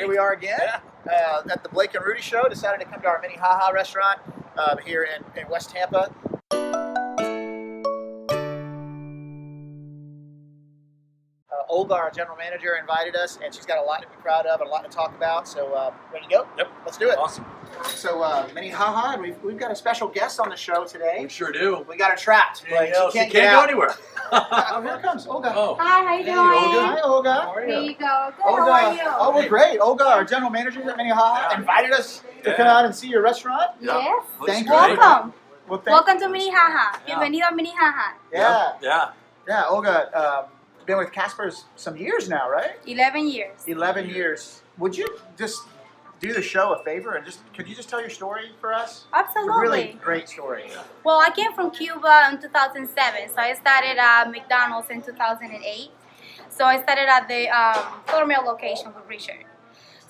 Here we are again at the Blake and Rudy Show. Decided to come to our Minnehaha restaurant here in West Tampa. Olga, our general manager, invited us, and she's got a lot to be proud of and a lot to talk about. So, ready to go? Yep. Let's do it. Awesome. So, Minnehaha, and we've got a special guest on the show today. We sure do. We got her trapped. Like, she can't go anywhere. Here comes Olga. Oh. Hi, how you doing? Hi, Olga. How are you? There you go. Good, Olga. how are you? Oh, we're great. Olga, our general manager at Minnehaha, invited us to come out and see your restaurant. Yes. Thank you. Welcome. Well, Welcome to Minnehaha. Yeah. Bienvenido a Minnehaha. Yeah, Olga, been with Casper's some years now, right? 11 years. 11 years. Would you just do the show a favor and could you just tell your story for us? Absolutely. It's a really great story. Well, I came from Cuba in 2007, so I started at McDonald's in 2008. So I started at the Thornmill location with Richard.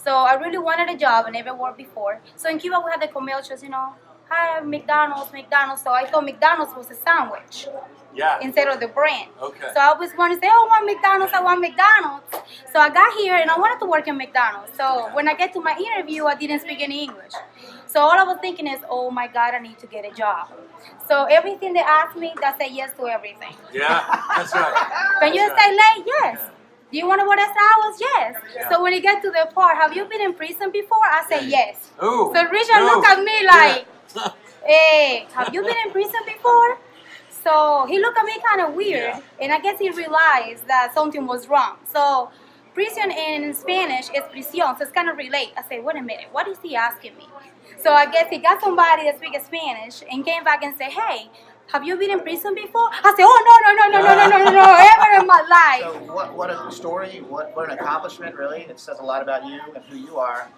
So I really wanted a job. I never worked before. So in Cuba we had the commercials, hi, McDonald's. So I thought McDonald's was a sandwich. Yeah. Instead of the brand. Okay. So I always wanted to say, oh, I want McDonald's. So I got here and I wanted to work in McDonald's. So when I get to my interview, I didn't speak any English. So all I was thinking is, oh my God, I need to get a job. So everything they asked me, I said yes to everything. Yeah, that's right. Can you stay late? Yes. Do you want to work extra hours? Yes. Yeah. So when you get to the part, have you been in prison before? I say yes. Ooh. So Richard looked at me like, hey, have you been in prison before? So he looked at me kind of weird, and I guess he realized that something was wrong. So prison in Spanish is prisión, so it's kind of relate. I said, wait a minute, what is he asking me? So I guess he got somebody that speaks Spanish and came back and said, hey, have you been in prison before? I said, oh, no, ever in my life. So what a story, what an accomplishment, really. It says a lot about you and who you are.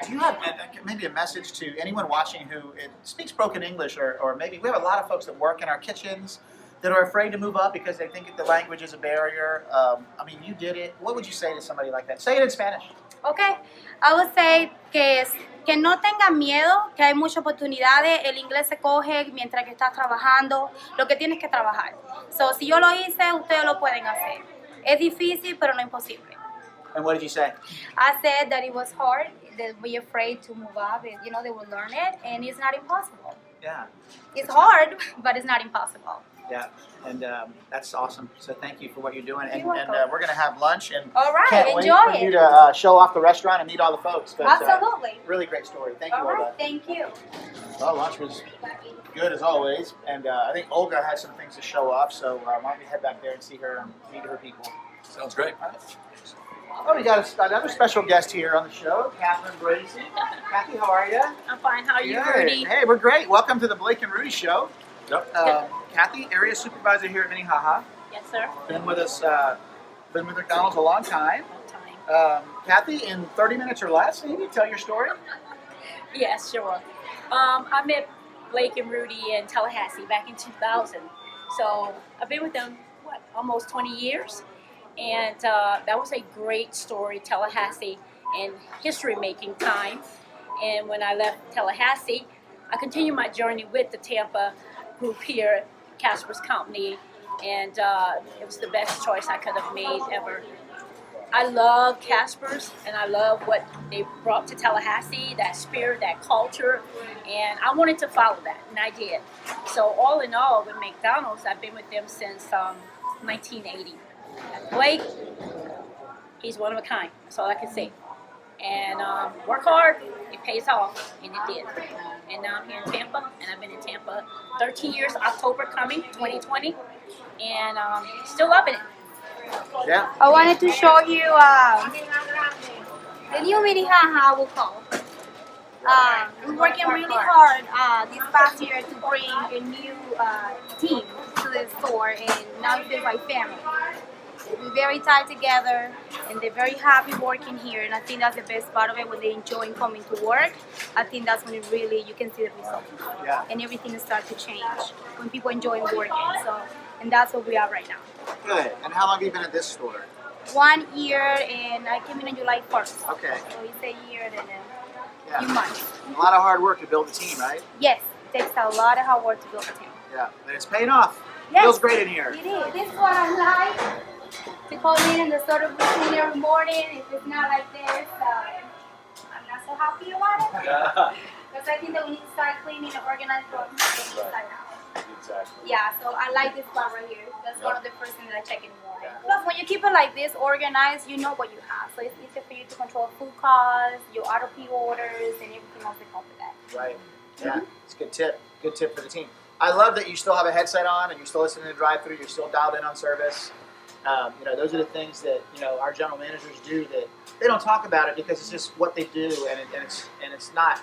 Do you have maybe a message to anyone watching who speaks broken English, or maybe we have a lot of folks that work in our kitchens that are afraid to move up because they think the language is a barrier. I mean, you did it. What would you say to somebody like that? Say it in Spanish. Okay, I would say que no tengan miedo, que hay muchas oportunidades. El inglés se coge mientras que estás trabajando. Lo que tienes que trabajar. So, si yo lo hice, ustedes lo pueden hacer. Es difícil, pero no imposible. And what did you say? I said that it was hard. They'll be afraid to move up, and they will learn it, and it's not impossible. Yeah. It's hard, but it's not impossible. Yeah, and that's awesome. So thank you for what you're doing, and You're welcome. we're gonna have lunch, and All right, can't enjoy wait for you to show off the restaurant and meet all the folks. But, Absolutely. Really great story. Thank you, All Olga. right, thank you. Well, lunch was good as always, and I think Olga has some things to show off. So why don't we head back there and see her and meet her people? Sounds great. All right. Oh, we got another special guest here on the show, Catherine Bracey. Kathy, how are you? I'm fine. How are you, Good. Rudy? Hey, we're great. Welcome to the Blake and Rudy Show. Yep. Kathy, area supervisor here at Minnehaha. Yes, sir. Been with us, been with McDonald's a long time. Kathy, in 30 minutes or less, maybe tell your story. Yes, sure. I met Blake and Rudy in Tallahassee back in 2000. So I've been with them, almost 20 years. And that was a great story, Tallahassee, and history-making time. And when I left Tallahassee, I continued my journey with the Tampa group here, Casper's Company, and it was the best choice I could have made ever. I love Casper's, and I love what they brought to Tallahassee, that spirit, that culture, and I wanted to follow that, and I did. So all in all, with McDonald's, I've been with them since 1980. Blake, he's one of a kind. That's all I can say. And work hard, it pays off, and it did. And now I'm here in Tampa, and I've been in Tampa 13 years, October coming, 2020, and still loving it. Yeah. I wanted to show you the new Minnehaha, I will call. We're working really hard this past year to bring a new team to the store, and now it feels like family. We're very tied together, and they're very happy working here, and I think that's the best part of it, when they enjoy coming to work. I think that's when you can see the results. Yeah. And everything starts to change when people enjoy working. So, and that's what we are right now. Good. And how long have you been at this store? 1 year, and I came in on July 1st. Okay. So it's a year and Yeah. a few months. A lot of hard work to build a team, right? Yes, it takes a lot of hard work to build a team. Yeah. And it's paying off. Yes. Feels great in here. It is. This is what I like. to come in and the sort of routine every morning. If it's not like this, I'm not so happy about it. Because I think that we need to start cleaning and organizing from the inside out. Exactly. Yeah, so I like this part right here. That's one of the first things that I check in the morning. Plus, when you keep it like this, organized, you know what you have. So it's easier for you to control food costs, your auto orders, and everything else that comes with that. Right. Yeah, it's a good tip. Good tip for the team. I love that you still have a headset on and you're still listening to the drive-thru. You're still dialed in on service. Those are the things that our general managers do that they don't talk about it because it's just what they do, and it's not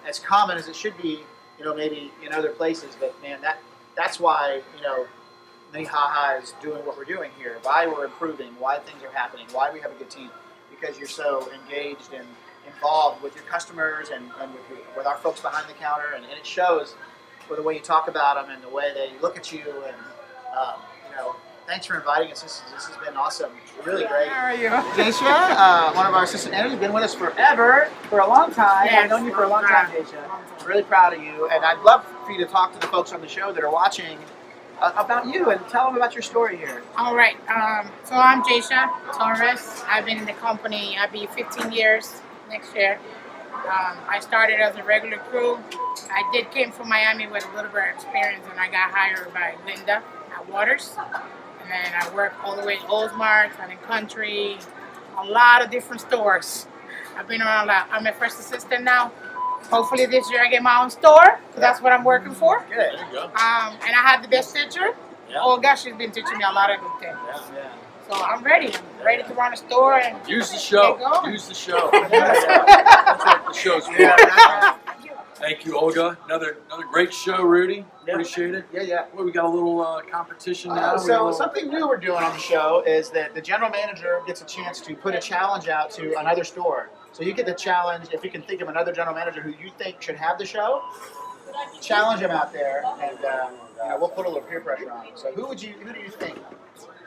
as common as it should be. Maybe in other places, but man, that's why Minnehaha is doing what we're doing here. Why we're improving. Why things are happening. Why we have a good team. Because you're so engaged and involved with your customers and with our folks behind the counter, and it shows with the way you talk about them and the way they look at you. And thanks for inviting us. This has been awesome. Really great. How are you? Jaisha, one of our assistant managers, been with us forever, for a long time. Yes. I've known you for a long time, Jaisha. Really proud of you, and I'd love for you to talk to the folks on the show that are watching about you and tell them about your story here. All right. So I'm Jaisha Torres. I've been in the company. I'll be 15 years next year. I started as a regular crew. I came from Miami with a little bit of experience, and I got hired by Linda at Waters. And then I worked all the way at Oldsmart, Town and Country, a lot of different stores. I've been around a lot. I'm a first assistant now. Hopefully this year I get my own store, because that's what I'm working for. Good. There you go. And I have the best teacher. Yeah. Oh gosh, she's been teaching me a lot of good things. Yeah. So I'm ready. I'm ready to run a store and Use the show. Get going. Use the show. That's what the show's for. Yeah. Thank you, Olga. Another great show, Rudy. Yeah. Appreciate it. Yeah. Well, we got a little competition now. So something new we're doing on the show is that the general manager gets a chance to put a challenge out to another store. So you get the challenge, if you can think of another general manager who you think should have the show, challenge them out there, and we'll put a little peer pressure on them. So who do you think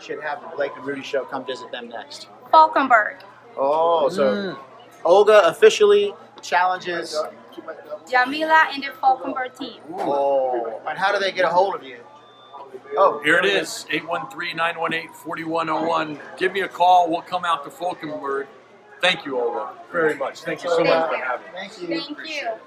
should have the Blake and Rudy show come visit them next? Falkenberg. Oh, so Olga officially challenges. Jamila and the Falkenberg team. Oh, and how do they get a hold of you? Oh, Here it is, 813-918-4101. Give me a call. We'll come out to Falkenberg. Thank you, Olga, very much. Thank you so much for having me. Thank you. Thank you.